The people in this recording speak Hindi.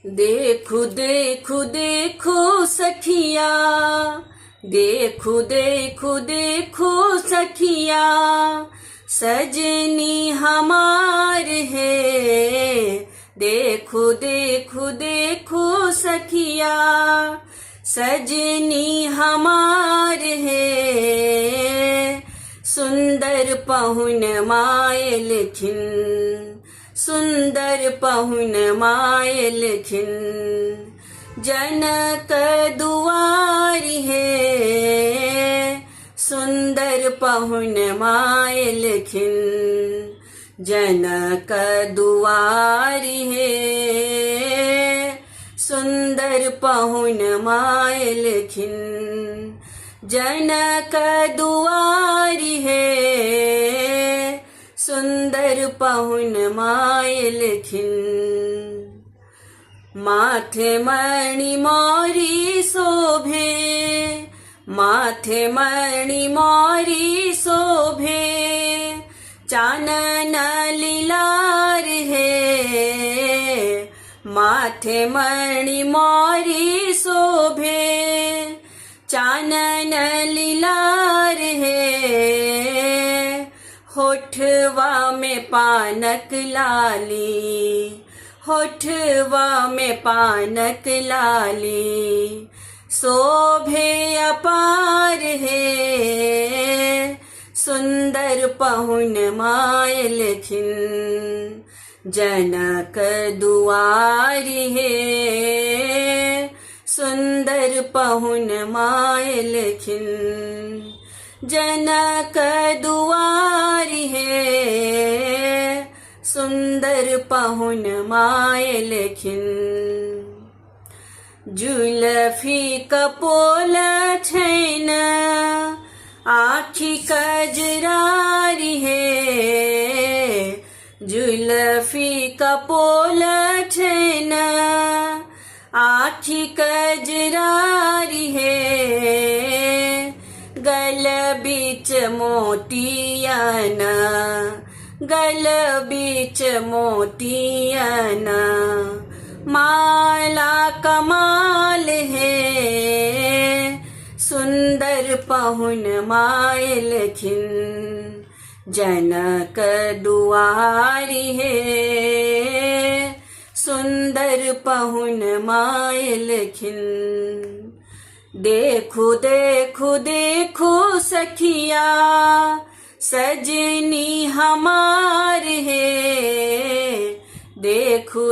देखो देखो देखो सखिया, देखो देखो देखो सखिया, सजनी हमार है। देखो देखो देखो सखिया, सजनी हमार है। सुंदर पहुन मायल खिन, सुंदर पहुन मायल खिन, जनक दुआरी है। सुंदर पहुन मायल खिन, जनक दुआरी है। सुंदर पहुन मायल खिन, जनक दुआरी है। सुंदर पहुन मायल खिन, माथे मणि मोरी शोभे, माथे मणि मोरी शोभे, चानन लीलार है। माथे मणि मोरी शोभे, चानन लीलार है। होठवा में पानक लाली, होठवा में पानक लाली, शोभे अपार है। सुंदर पहुन मायल खिन, जनक दुआरी है। सुंदर पहुन मायल खिन, जनक दुआरी है। सुंदर पहुन मायल खिन, जुल्फी कपोल छैन, आँखी कजरारी है। जुल्फी कपोल छैन, आँखी कजरारी है। गल बीच मोतियन, गल बीच मोतियन, माला कमाल है। सुंदर पहुन मायल खिन, जनक दुआरी है। सुंदर पहुन मायल खिन, देखो देखो देखो सखिया, सजनी हमार है। देखो